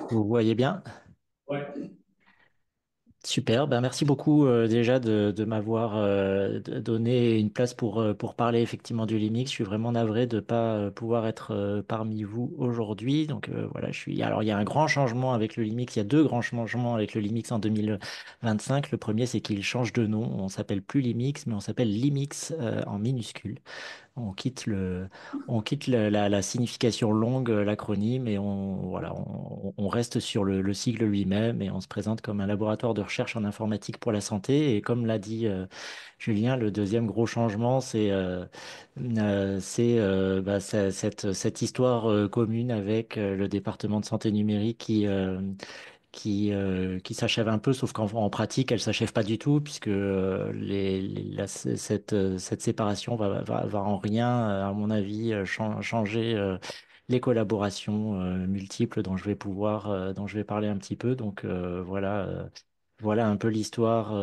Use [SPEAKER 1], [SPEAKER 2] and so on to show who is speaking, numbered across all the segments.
[SPEAKER 1] Vous voyez bien?
[SPEAKER 2] Ouais.
[SPEAKER 1] Super, ben merci beaucoup déjà de m'avoir donné une place pour parler effectivement du Limix. Je suis vraiment navré de ne pas pouvoir être parmi vous aujourd'hui. Donc voilà, je suis. Alors il y a un grand changement avec le Limix, il y a deux grands changements avec le Limix en 2025. Le premier, c'est qu'il change de nom. On s'appelle plus Limix, mais on s'appelle Limix en minuscule. On quitte la signification longue, l'acronyme, et on reste sur le sigle lui-même et on se présente comme un laboratoire de recherche en informatique pour la santé. Et comme l'a dit Julien, le deuxième gros changement, cette histoire commune avec le département de santé numérique qui s'achève un peu, sauf qu'en pratique, elle s'achève pas du tout, puisque cette séparation va en rien, à mon avis, changer les collaborations multiples dont je vais parler un petit peu. Donc voilà un peu l'histoire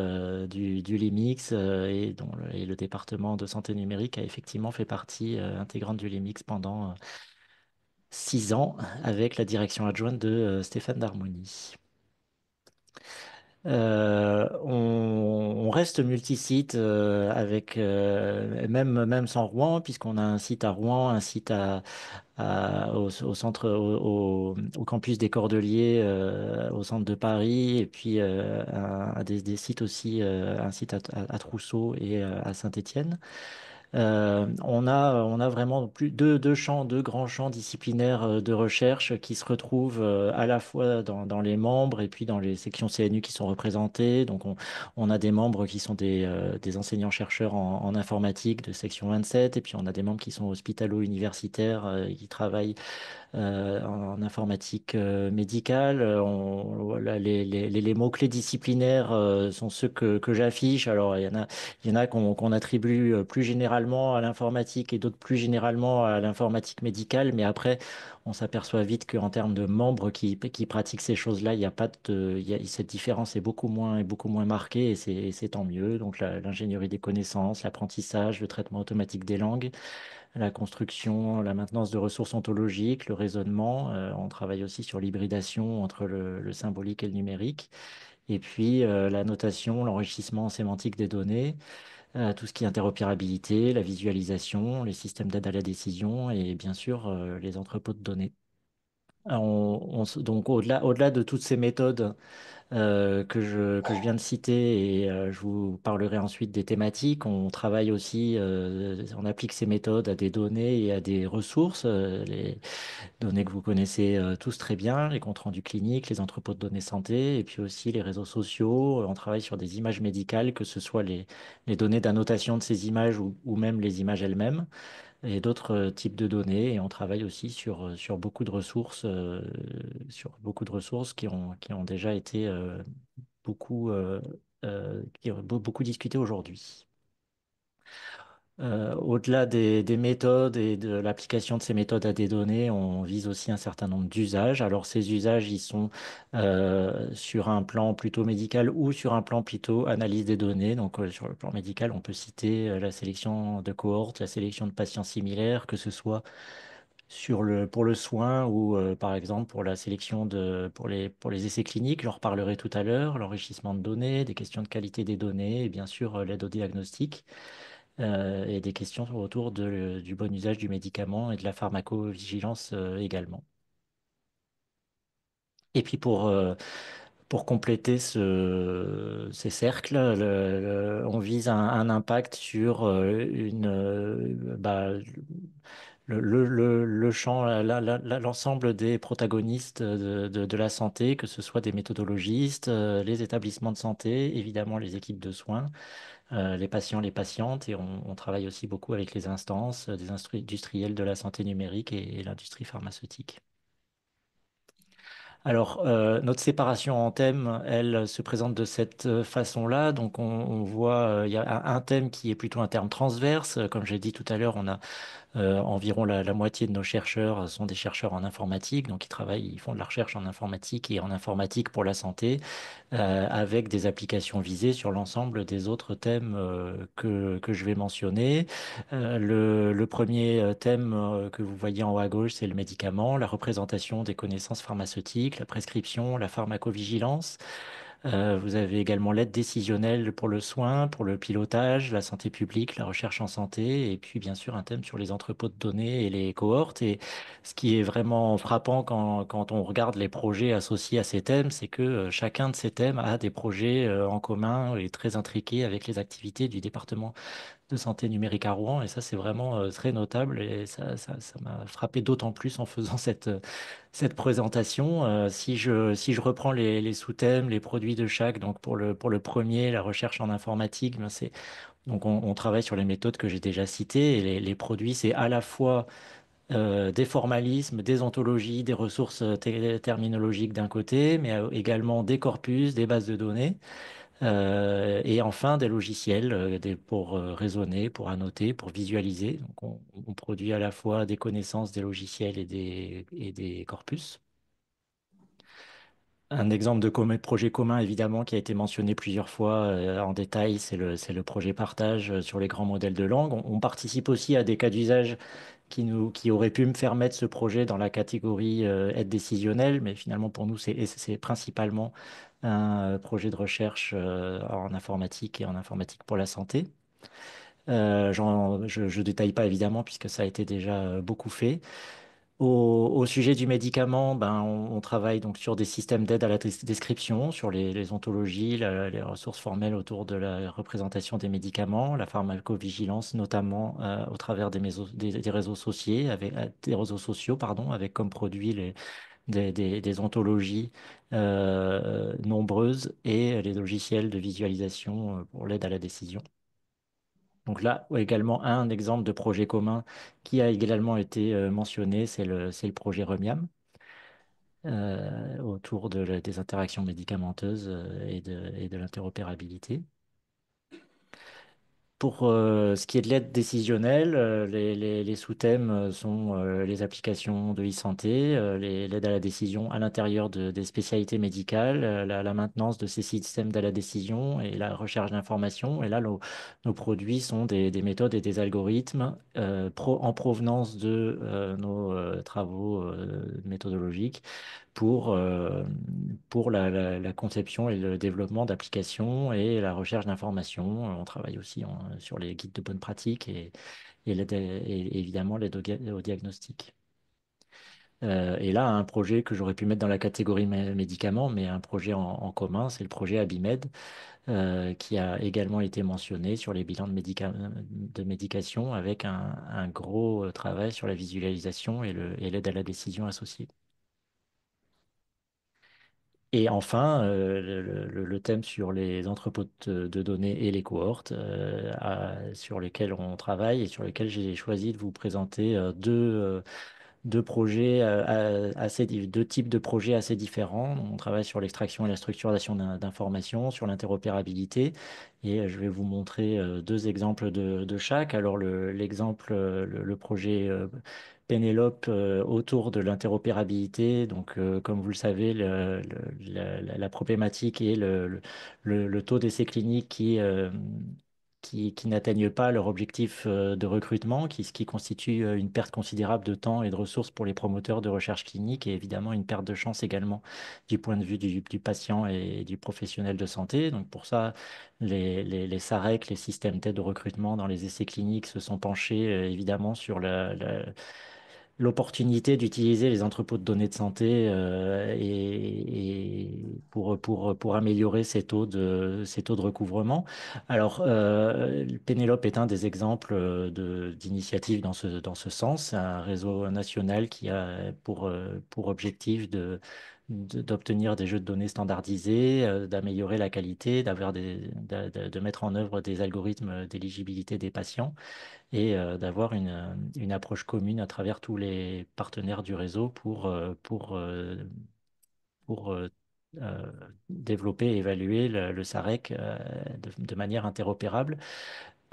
[SPEAKER 1] du Limix et le département de santé numérique a effectivement fait partie intégrante du Limix pendant 6 ans avec la direction adjointe de Stéphane Darmoni. On reste multisite avec même sans Rouen, puisqu'on a un site à Rouen, un site au centre, au campus des Cordeliers, au centre de Paris, et puis des sites aussi, un site à Trousseau et à Saint-Étienne. On a vraiment deux champs, deux grands champs disciplinaires de recherche qui se retrouvent à la fois dans les membres et puis dans les sections CNU qui sont représentées. Donc, on a des membres qui sont des enseignants-chercheurs en informatique de section 27, et puis on a des membres qui sont hospitalo-universitaires et qui travaillent en informatique médicale. Voilà, les mots-clés disciplinaires sont ceux que j'affiche. Alors, il y en a qu'on attribue plus généralement à l'informatique et d'autres plus généralement à l'informatique médicale. Mais après, on s'aperçoit vite qu'en termes de membres qui pratiquent ces choses-là, il n'y a pas cette différence est beaucoup moins marquée et c'est tant mieux. Donc, l'ingénierie des connaissances, l'apprentissage, le traitement automatique des langues, la construction, la maintenance de ressources ontologiques, le raisonnement. On travaille aussi sur l'hybridation entre le symbolique et le numérique. Et puis la notation, l'enrichissement sémantique des données, tout ce qui est interopérabilité, la visualisation, les systèmes d'aide à la décision et bien sûr les entrepôts de données. Donc au-delà de toutes ces méthodes que je viens de citer et je vous parlerai ensuite des thématiques. On travaille aussi, on applique ces méthodes à des données et à des ressources, les données que vous connaissez tous très bien, les comptes rendus cliniques, les entrepôts de données santé et puis aussi les réseaux sociaux. On travaille sur des images médicales, que ce soit les données d'annotation de ces images ou même les images elles-mêmes et d'autres types de données. Et on travaille aussi sur beaucoup de ressources qui ont déjà été qui ont beaucoup discuté aujourd'hui. Au-delà des méthodes et de l'application de ces méthodes à des données, on vise aussi un certain nombre d'usages. Alors ces usages, ils sont sur un plan plutôt médical ou sur un plan plutôt analyse des données. Donc sur le plan médical, on peut citer la sélection de cohortes, la sélection de patients similaires, que ce soit pour le soin ou par exemple pour la sélection pour les essais cliniques, je leur reparlerai tout à l'heure, l'enrichissement de données, des questions de qualité des données et bien sûr l'aide au diagnostic et des questions autour du bon usage du médicament et de la pharmacovigilance également. Et puis pour compléter ces cercles, on vise un impact sur le champ, l'ensemble des protagonistes de la santé, que ce soit des méthodologistes, les établissements de santé, évidemment les équipes de soins, les patients, les patientes, et on travaille aussi beaucoup avec les instances des industriels de la santé numérique et l'industrie pharmaceutique. Alors, notre séparation en thèmes, elle se présente de cette façon-là. Donc, on voit, il y a un thème qui est plutôt un terme transverse. Comme j'ai dit tout à l'heure, on a Environ la moitié de nos chercheurs sont des chercheurs en informatique, donc ils font de la recherche en informatique et en informatique pour la santé, avec des applications visées sur l'ensemble des autres thèmes que je vais mentionner. Le premier thème que vous voyez en haut à gauche, c'est le médicament, la représentation des connaissances pharmaceutiques, la prescription, la pharmacovigilance. Vous avez également l'aide décisionnelle pour le soin, pour le pilotage, la santé publique, la recherche en santé, et puis bien sûr un thème sur les entrepôts de données et les cohortes. Et ce qui est vraiment frappant quand on regarde les projets associés à ces thèmes, c'est que chacun de ces thèmes a des projets en commun et très intriqués avec les activités du département de santé numérique à Rouen. Et ça, c'est vraiment très notable et ça m'a frappé d'autant plus en faisant cette présentation. Si je reprends les sous-thèmes, les produits de chaque, donc pour le premier, la recherche en informatique, ben donc on travaille sur les méthodes que j'ai déjà citées et les produits, c'est à la fois des formalismes, des ontologies, des ressources terminologiques d'un côté, mais également des corpus, des bases de données. Et enfin, des logiciels pour raisonner, pour annoter, pour visualiser. Donc, on produit à la fois des connaissances, des logiciels et des corpus. Un exemple de projet commun, évidemment, qui a été mentionné plusieurs fois en détail, c'est le projet partage sur les grands modèles de langue. On participe aussi à des cas d'usage qui auraient pu me faire mettre ce projet dans la catégorie aide décisionnelle, mais finalement, pour nous, c'est principalement un projet de recherche en informatique et en informatique pour la santé. Je ne détaille pas évidemment puisque ça a été déjà beaucoup fait. Au sujet du médicament, ben, on travaille donc sur des systèmes d'aide à la description, sur les ontologies, les ressources formelles autour de la représentation des médicaments, la pharmacovigilance, notamment au travers des réseaux sociaux, des réseaux sociaux, pardon, avec comme produit des ontologies nombreuses et les logiciels de visualisation pour l'aide à la décision. Donc là, également, un exemple de projet commun qui a également été mentionné, c'est le projet Remiam, autour des interactions médicamenteuses et de l'interopérabilité. Pour ce qui est de l'aide décisionnelle, les sous-thèmes sont les applications de e-santé, l'aide à la décision à l'intérieur des spécialités médicales, la maintenance de ces systèmes d'aide à la décision et la recherche d'informations. Et là, nos produits sont des méthodes et des algorithmes en provenance de nos travaux méthodologiques pour, euh, pour la conception et le développement d'applications et la recherche d'informations. On travaille aussi sur les guides de bonne pratique et évidemment l'aide au diagnostic. Et là, un projet que j'aurais pu mettre dans la catégorie médicaments, mais un projet en commun, c'est le projet Abimed, qui a également été mentionné sur les bilans de médication avec un gros travail sur la visualisation et l'aide à la décision associée. Et enfin, le thème sur les entrepôts de données et les cohortes sur lesquels on travaille et sur lesquels j'ai choisi de vous présenter deux projets deux types de projets assez différents. On travaille sur l'extraction et la structuration d'informations, sur l'interopérabilité, et je vais vous montrer deux exemples de chaque. Alors l'exemple, le projet Pénélope autour de l'interopérabilité. Donc, comme vous le savez, la problématique est le taux d'essais cliniques qui n'atteignent pas leur objectif de recrutement, ce qui constitue une perte considérable de temps et de ressources pour les promoteurs de recherche clinique et évidemment une perte de chance également du point de vue du patient et du professionnel de santé. Donc pour ça, les SAREC, les systèmes d'aide au recrutement dans les essais cliniques se sont penchés évidemment sur l'opportunité d'utiliser les entrepôts de données de santé et pour améliorer ces taux de recouvrement. Alors, Pénélope est un des exemples d'initiatives dans ce sens. C'est un réseau national qui a pour objectif d'obtenir des jeux de données standardisés, d'améliorer la qualité, de mettre en œuvre des algorithmes d'éligibilité des patients et d'avoir une approche commune à travers tous les partenaires du réseau pour euh, développer et évaluer le SAREC de manière interopérable.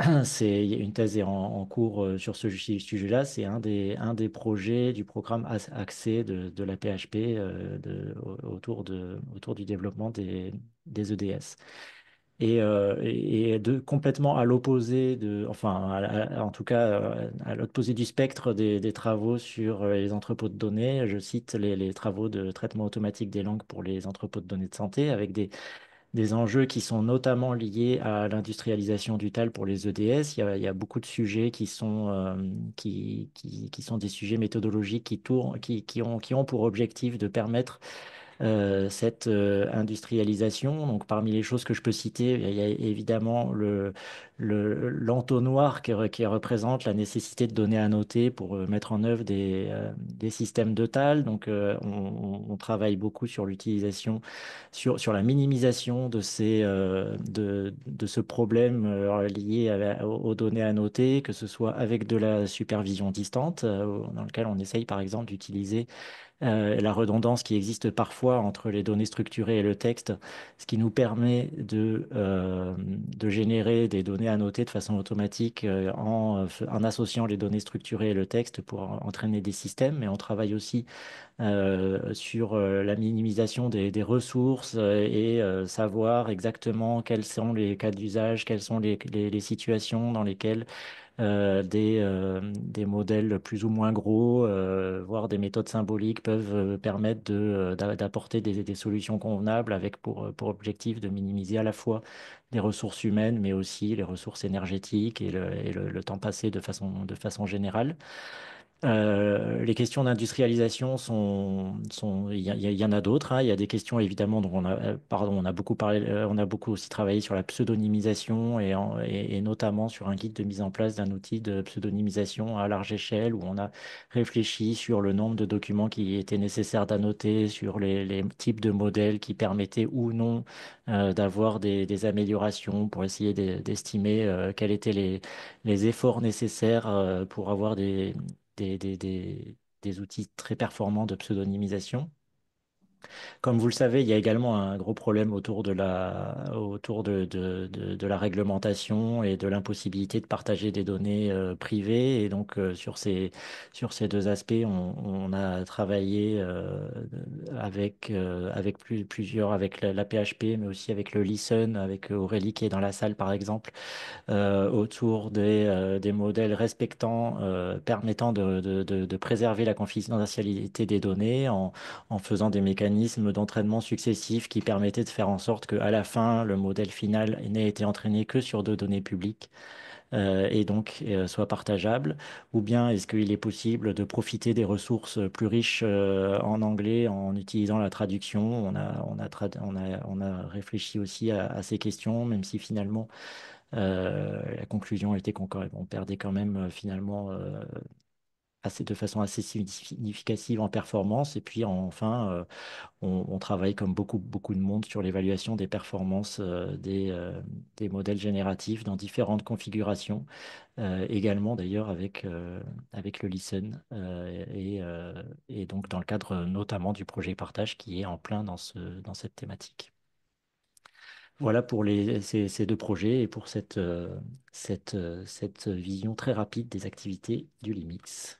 [SPEAKER 1] Il y a une thèse est en cours sur ce sujet-là. C'est un des projets du programme Accès de la PHP autour du développement des EDS. Complètement à l'opposé enfin, en tout cas, à l'opposé du spectre des travaux sur les entrepôts de données, je cite les travaux de traitement automatique des langues pour les entrepôts de données de santé, avec des enjeux qui sont notamment liés à l'industrialisation du TAL pour les EDS. Il y a beaucoup de sujets qui sont des sujets méthodologiques qui ont pour objectif de permettre cette industrialisation. Donc, parmi les choses que je peux citer, il y a évidemment l'entonnoir qui représente la nécessité de données annotées pour mettre en œuvre des systèmes de TAL. Donc, on travaille beaucoup sur l'utilisation, sur la minimisation de ce problème lié aux données annotées, que ce soit avec de la supervision distante, dans lequel on essaye par exemple d'utiliser la redondance qui existe parfois entre les données structurées et le texte, ce qui nous permet de générer des données annotées de façon automatique en associant les données structurées et le texte pour entraîner des systèmes. Mais on travaille aussi sur la minimisation des ressources savoir exactement quels sont les cas d'usage, quelles sont les situations dans lesquelles des modèles plus ou moins gros, voire des méthodes symboliques peuvent permettre d'apporter des solutions convenables avec pour objectif de minimiser à la fois les ressources humaines, mais aussi les ressources énergétiques le temps passé de façon générale. Les questions d'industrialisation il y en a d'autres, hein. Il y a des questions évidemment dont on a beaucoup parlé, on a beaucoup aussi travaillé sur la pseudonymisation et notamment sur un guide de mise en place d'un outil de pseudonymisation à large échelle où on a réfléchi sur le nombre de documents qui étaient nécessaires d'annoter, sur les types de modèles qui permettaient ou non d'avoir des améliorations pour essayer d'estimer quels étaient les efforts nécessaires pour avoir des outils très performants de pseudonymisation. Comme vous le savez, il y a également un gros problème autour de la réglementation et de l'impossibilité de partager des données privées. Et donc, sur ces deux aspects, on a travaillé plusieurs, avec la PHP, mais aussi avec le Listen, avec Aurélie qui est dans la salle, par exemple, autour des modèles permettant de préserver la confidentialité des données en faisant des mécanismes d'entraînement successifs qui permettaient de faire en sorte qu'à la fin, le modèle final n'ait été entraîné que sur deux données publiques et donc soit partageable, ou bien est-ce qu'il est possible de profiter des ressources plus riches en anglais en utilisant la traduction? On a réfléchi aussi à ces questions, même si finalement la conclusion était on perdait quand même finalement de façon assez significative en performance. Et puis enfin, on travaille comme beaucoup de monde sur l'évaluation des performances des modèles génératifs dans différentes configurations, également d'ailleurs avec le Listen et donc dans le cadre notamment du projet Partage qui est en plein dans cette thématique. Voilà pour ces deux projets et pour cette vision très rapide des activités du Limix.